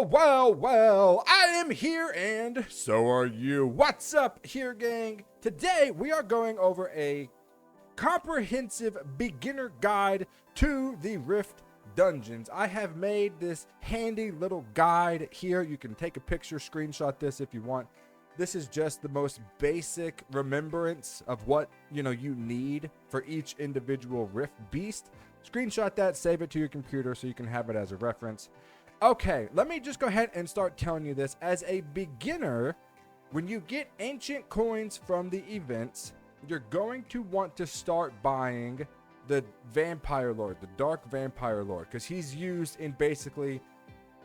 Well, I am here and so are you. What's up here, gang? Today we are going over a comprehensive beginner guide to the Rift Dungeons. I have made this handy little guide here. You can take a picture, screenshot this if you want. This is just the most basic remembrance of what you need for each individual Rift beast. Screenshot that, save it to your computer so you can have it as a reference. Okay, let me just go ahead and start telling you this. As a beginner, when you get ancient coins from the events, you're going to want to start buying the Vampire Lord, the Dark Vampire Lord, because he's used in basically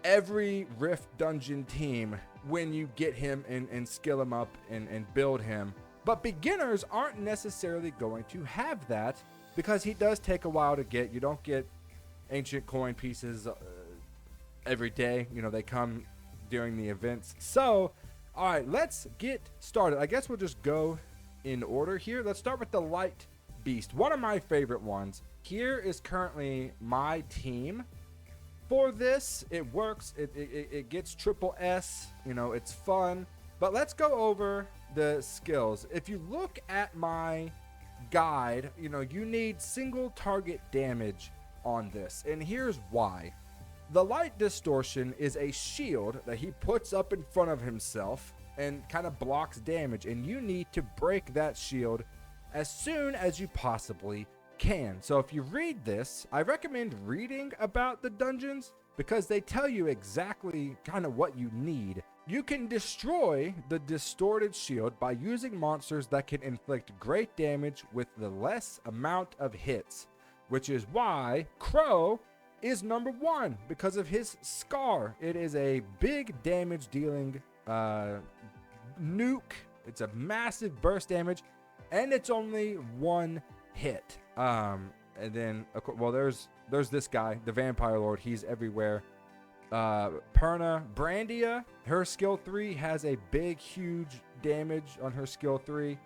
every Rift Dungeon team when you get him and skill him up and build him. But beginners aren't necessarily going to have that because he does take a while to get. You don't get ancient coin pieces every day. They come during the events. So, all right, let's get started. I guess we'll just go in order here. Let's start with the Light Beast, one of my favorite ones. Here is currently my team. For this, it works. It gets triple S. It's fun. But let's go over the skills. If you look at my guide, you need single target damage on this. And here's why. The Light Distortion is a shield that he puts up in front of himself and kind of blocks damage. And you need to break that shield as soon as you possibly can. So if you read this, I recommend reading about the dungeons because they tell you exactly kind of what you need. You can destroy the distorted shield by using monsters that can inflict great damage with the less amount of hits, which is why Crow is number one because of his scar. It is a big damage dealing nuke. It's a massive burst damage and it's only one hit. And then, well, there's this guy, the Vampire Lord. He's everywhere. Perna Brandia, her skill 3 has a big, huge damage on her skill 3.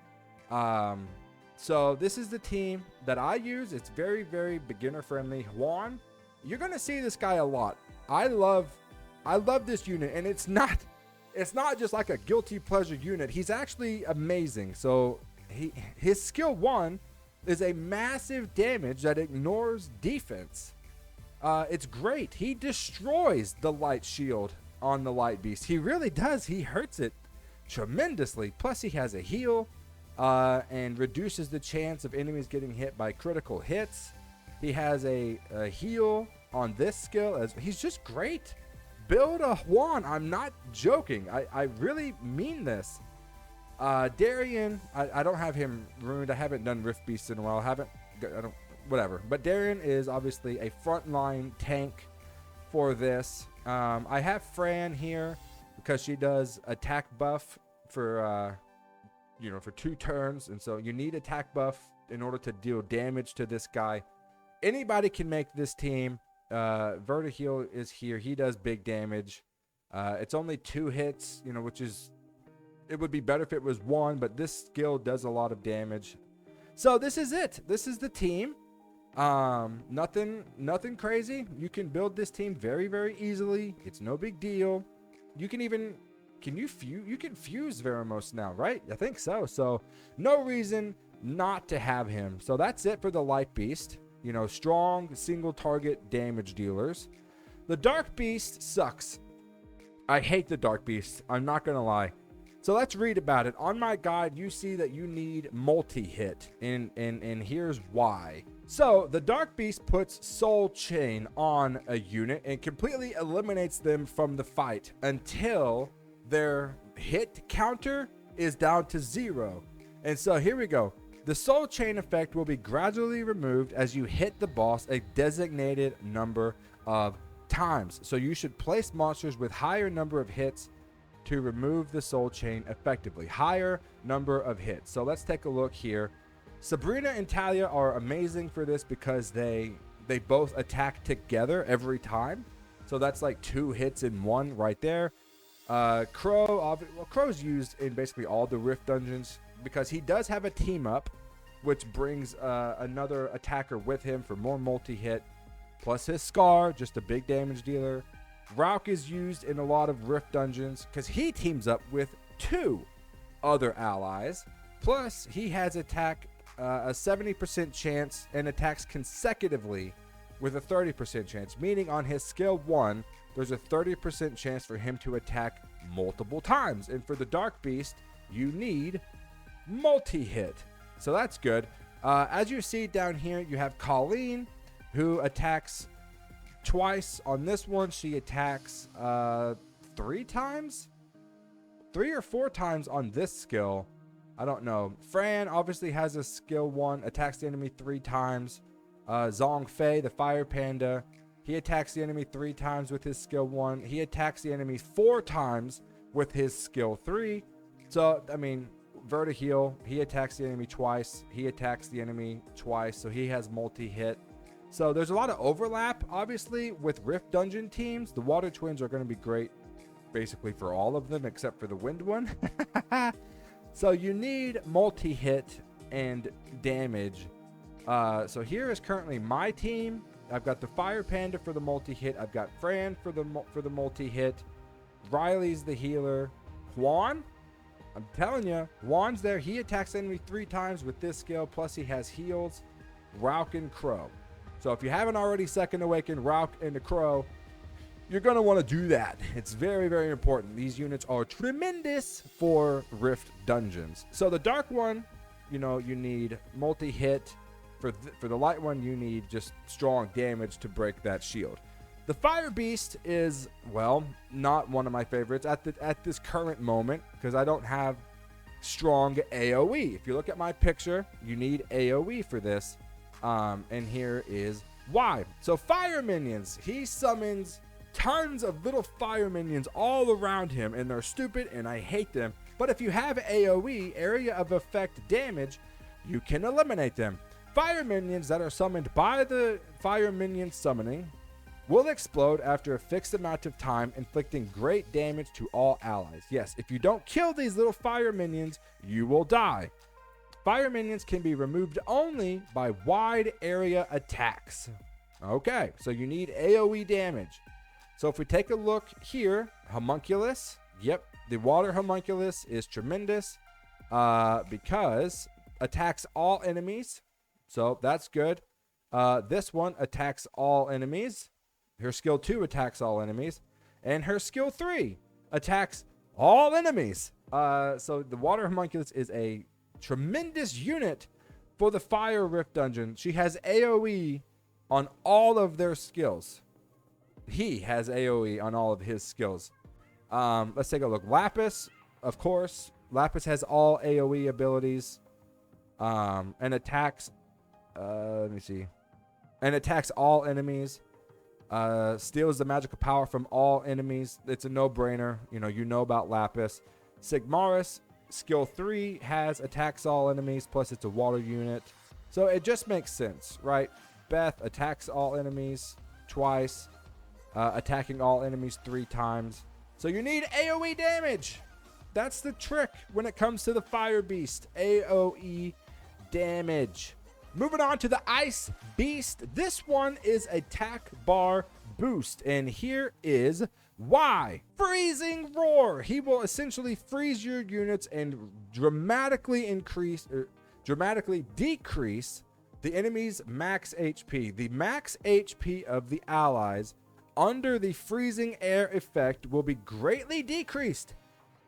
So this is the team that I use. It's very, very beginner friendly. Juan, you're gonna see this guy a lot. I love this unit, and it's not just like a guilty pleasure unit. He's actually amazing. So his skill 1 is a massive damage that ignores defense. It's great. He destroys the light shield on the Light Beast. He really does. He hurts it tremendously. Plus, he has a heal and reduces the chance of enemies getting hit by critical hits. He has a heal on this skill. He's just great. Build a Juan. I'm not joking. I really mean this. Darian, I don't have him ruined. I haven't done Rift Beasts in a while. Whatever. But Darian is obviously a frontline tank for this. I have Fran here because she does attack buff for 2 turns, and so you need attack buff in order to deal damage to this guy. Anybody can make this team. Vertiheel is here. He does big damage. It's only 2 hits, which is. It would be better if it was 1, but this skill does a lot of damage. So this is it. This is the team. Nothing crazy. You can build this team very, very easily. It's no big deal. You can even, you can fuse Veramos now, right? I think so. So no reason not to have him. So that's it for the Light Beast. Strong single target damage dealers. The Dark Beast sucks. I hate the Dark Beast. I'm not going to lie. So let's read about it. On my guide, you see that you need multi-hit, and here's why. So the Dark Beast puts Soul Chain on a unit and completely eliminates them from the fight until their hit counter is down to 0. And so here we go. The Soul Chain effect will be gradually removed as you hit the boss a designated number of times. So you should place monsters with higher number of hits to remove the Soul Chain effectively. Higher number of hits. So let's take a look here. Sabrina and Talia are amazing for this because they both attack together every time. So that's like 2 hits in 1 right there. Crow's used in basically all the Rift dungeons because he does have a team up, which brings another attacker with him for more multi-hit. Plus his Scar, just a big damage dealer. Rauk is used in a lot of Rift dungeons because he teams up with 2 other allies. Plus, he has attack a 70% chance and attacks consecutively with a 30% chance, meaning on his skill 1, there's a 30% chance for him to attack multiple times. And for the Dark Beast, you need multi-hit. So that's good. As you see down here, you have Colleen, who attacks twice. On this one, she attacks 3 times? 3 or 4 times on this skill. I don't know. Fran obviously has a skill 1, attacks the enemy 3 times. Zong Fei, the Fire Panda, he attacks the enemy 3 times with his skill 1. He attacks the enemy 4 times with his skill 3. So, I mean, Vertiheel, he attacks the enemy twice. He attacks the enemy twice, so he has multi-hit. So there's a lot of overlap, obviously, with Rift Dungeon teams. The Water Twins are going to be great, basically, for all of them, except for the Wind one. So you need multi-hit and damage. So here is currently my team. I've got the Fire Panda for the multi-hit. I've got Fran for the multi-hit. Riley's the healer. Juan, I'm telling you, Juan's there. He attacks the enemy 3 times with this skill. Plus he has heals. Rauk and Crow. So if you haven't already Second Awakened Rauk and the Crow, you're going to want to do that. It's very, very important. These units are tremendous for Rift Dungeons. So the Dark one, you know, you need multi-hit. For the light one, you need just strong damage to break that shield. The Fire Beast is, well, not one of my favorites at this current moment because I don't have strong AoE. If you look at my picture, you need AoE for this. And here is why. So fire minions, he summons tons of little fire minions all around him, and they're stupid and I hate them. But if you have AoE, area of effect damage, you can eliminate them. Fire minions that are summoned by the fire minion summoning will explode after a fixed amount of time, inflicting great damage to all allies. Yes, if you don't kill these little fire minions, you will die. Fire minions can be removed only by wide area attacks. Okay, so you need AoE damage. So if we take a look here, Homunculus, yep, the water Homunculus is tremendous because attacks all enemies. So that's good. This one attacks all enemies. Her skill 2 attacks all enemies. And her skill 3 attacks all enemies. So the Water Homunculus is a tremendous unit for the Fire Rift Dungeon. She has AoE on all of their skills. He has AoE on all of his skills. Let's take a look. Lapis, of course. Lapis has all AoE abilities. And attacks... let me see. And attacks all enemies. Steals the magical power from all enemies. It's a no-brainer. You know about Lapis. Sigmaris, skill 3, has attacks all enemies. Plus, it's a water unit. So it just makes sense, right? Beth attacks all enemies twice. Attacking all enemies 3 times. So you need AoE damage. That's the trick when it comes to the Fire Beast. AoE damage. Moving on to the Ice Beast. This one is attack bar boost. And here is why. Freezing Roar. He will essentially freeze your units and dramatically decrease the enemy's max HP. The max HP of the allies under the freezing air effect will be greatly decreased.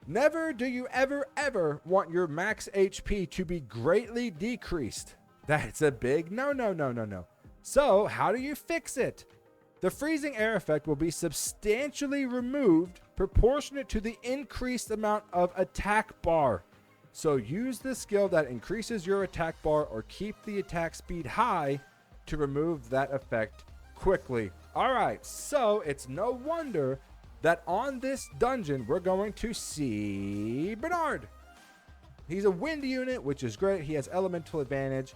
Never do you ever want your max HP to be greatly decreased. That's a big no. So how do you fix it? The freezing air effect will be substantially removed proportionate to the increased amount of attack bar. So use the skill that increases your attack bar or keep the attack speed high to remove that effect quickly. All right, so it's no wonder that on this dungeon, we're going to see Bernard. He's a wind unit, which is great. He has elemental advantage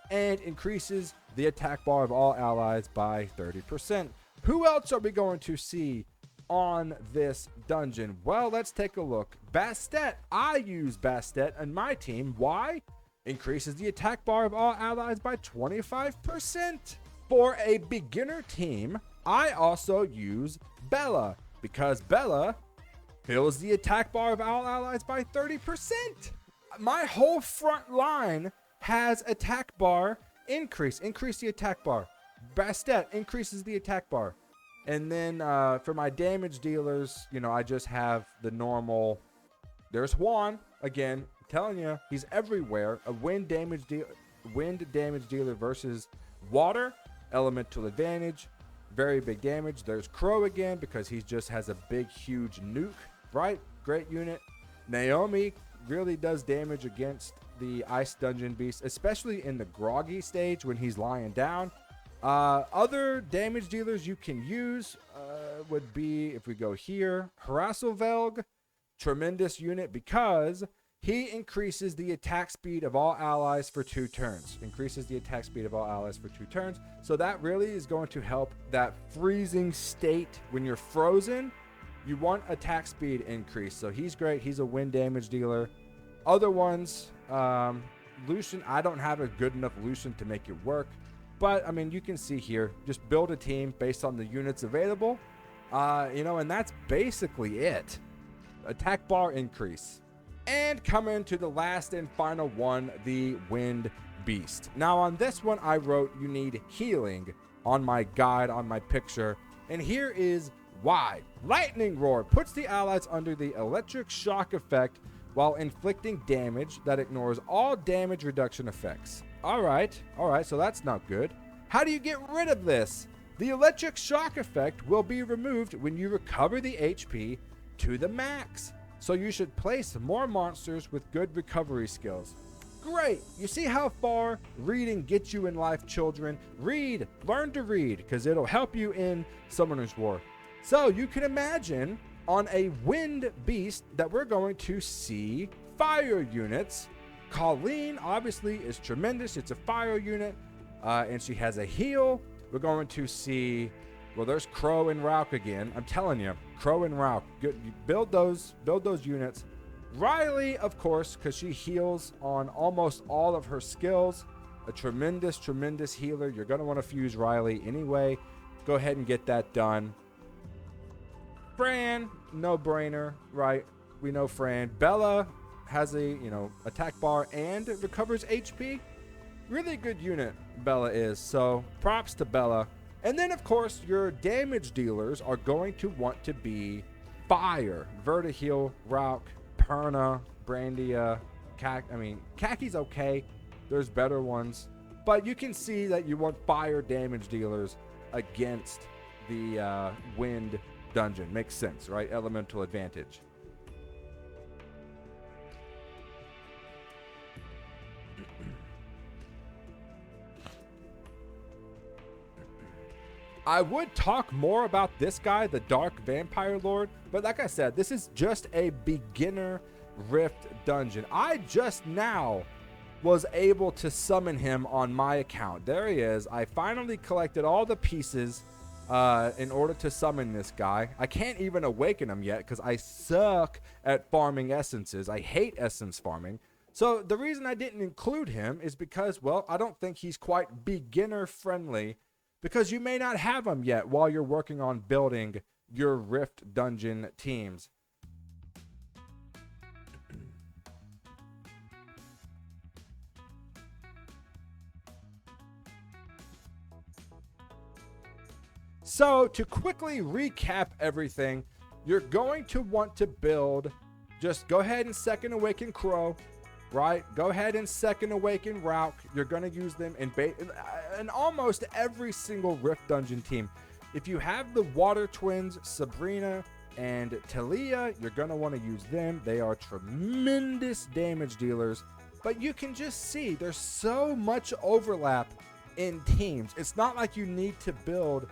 and increases the attack bar of all allies by 30%. Who else are we going to see on this dungeon? Well, let's take a look. Bastet. I use Bastet on my team. Why? Increases the attack bar of all allies by 25%. For a beginner team, I also use Bella because Bella fills the attack bar of all allies by 30%. My whole front line has attack bar increase the attack bar. Bastet increases the attack bar. And then for my damage dealers, I just have the normal. There's Juan again. I'm telling you, he's everywhere. A wind damage dealer versus water, elemental advantage, very big damage. There's Crow again because he just has a big, huge nuke. Right, great unit. Naomi really does damage against the ice dungeon beast, especially in the groggy stage when he's lying down. Other damage dealers you can use would be, if we go here, Harasselvelg, tremendous unit because he increases the attack speed of all allies for 2 turns. So that really is going to help that freezing state when you're frozen. You want attack speed increase. So he's great. He's a wind damage dealer. Other ones, Lucian, I don't have a good enough Lucian to make it work. But, I mean, you can see here, just build a team based on the units available. And that's basically it. Attack bar increase. And coming to the last and final one, the Wind Beast. Now, on this one, I wrote you need healing on my guide, on my picture. And here is why. Lightning Roar puts the allies under the electric shock effect while inflicting damage that ignores all damage reduction effects. All right, so that's not good. How do you get rid of this? The electric shock effect will be removed when you recover the HP to the max. So you should place more monsters with good recovery skills. Great. You see how far reading gets you in life, children? Read. Learn to read because it'll help you in Summoner's War. So you can imagine on a wind beast that we're going to see fire units. Colleen obviously is tremendous. It's a fire unit, and she has a heal. We're going to see, well, there's Crow and Rauk again. I'm telling you, Crow and Rauk. Good. You build those units. Riley, of course, because she heals on almost all of her skills. A tremendous healer. You're going to want to fuse Riley anyway. Go ahead and get that done. Fran, no brainer, right? We know Fran. Bella has a, attack bar and it recovers HP. Really good unit, Bella is. So props to Bella. And then, of course, your damage dealers are going to want to be fire. Vertiheel, Rauk, Perna, Brandia, Kaki's okay. There's better ones. But you can see that you want fire damage dealers against the wind dungeon. Makes sense, right? Elemental advantage. I would talk more about this guy, the Dark Vampire Lord, but like I said, this is just a beginner Rift dungeon. I just now was able to summon him on my account. There he is. I finally collected all the pieces in order to summon this guy. I can't even awaken him yet because I suck at farming essences. I hate essence farming. So the reason I didn't include him is because, well, I don't think he's quite beginner friendly, because you may not have him yet while you're working on building your Rift dungeon teams. So to quickly recap everything, you're going to want to build, just go ahead and second awaken Crow, right? Go ahead and second awaken Rauk. You're going to use them in almost every single Rift dungeon team. If you have the Water Twins, Sabrina and Talia, you're going to want to use them. They are tremendous damage dealers, but you can just see there's so much overlap in teams. It's not like you need to build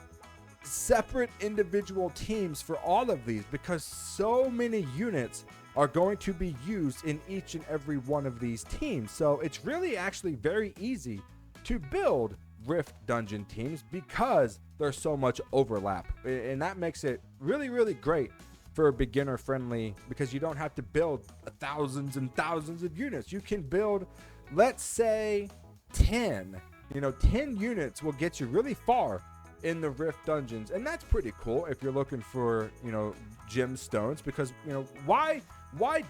separate individual teams for all of these, because so many units are going to be used in each and every one of these teams. So it's really actually very easy to build Rift dungeon teams because there's so much overlap, and that makes it really, really great for beginner friendly, because you don't have to build thousands and thousands of units. You can build, let's say 10 units will get you really far in the Rift dungeons, and that's pretty cool if you're looking for, you know, gemstones, because, you know, why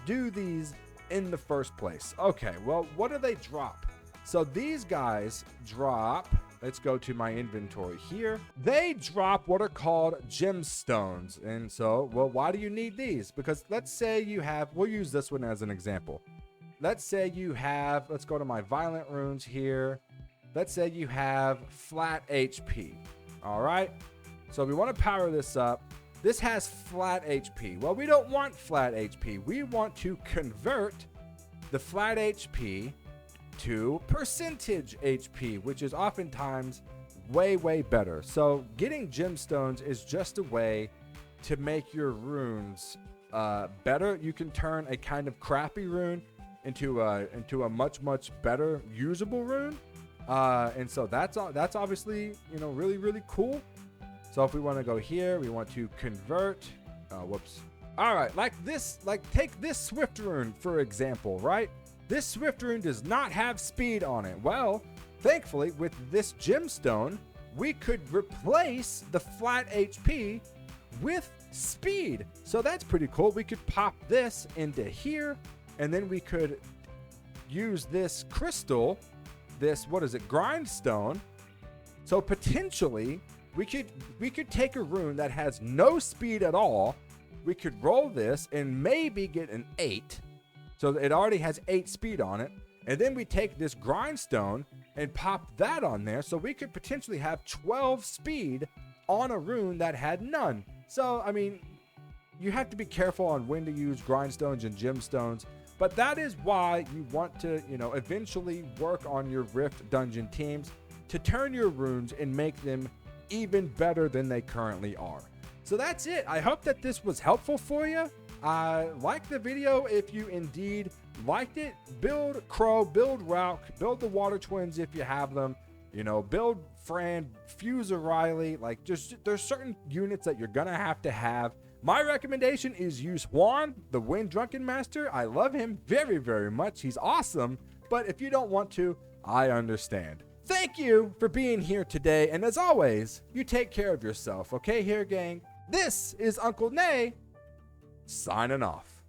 do these in the first place? Okay, well, what do they drop? So these guys drop, let's go to my inventory here. They drop what are called gemstones. And so, well, why do you need these? Because let's say you have, we'll use this one as an example. Let's say you have, let's go to my violent runes here. Let's say you have flat HP. All right. So we want to power this up. This has flat HP. Well, we don't want flat HP. We want to convert the flat HP to percentage HP, which is oftentimes way better. So getting gemstones is just a way to make your runes better. You can turn a kind of crappy rune into a much better usable rune, and so that's obviously, you know, really cool. So if we want to go here, we want to convert. Whoops. All right, like this, like take this Swift rune for example, right? This Swift rune does not have speed on it. Well, thankfully, with this gemstone, we could replace the flat HP with speed. So that's pretty cool. We could pop this into here, and then we could use this crystal, this, what is it, grindstone. So potentially, we could take a rune that has no speed at all. We could roll this and maybe get an 8. So it already has 8 speed on it. And then we take this grindstone and pop that on there. So we could potentially have 12 speed on a rune that had none. So, I mean, you have to be careful on when to use grindstones and gemstones. But that is why you want to, you know, eventually work on your Rift dungeon teams to turn your runes and make them even better than they currently are. So that's it. I hope that this was helpful for you. Like the video if you indeed liked it. Build Crow, build Rauk, build the Water Twins if you have them. You know, build Fran, fuse O'Reilly. Like, just there's certain units that you're gonna have to have. My recommendation is use Juan, the Wind Drunken Master. I love him very much. He's awesome. But if you don't want to, I understand. Thank you for being here today. And as always, you take care of yourself. Okay, here, gang? This is Uncle Nay signing off.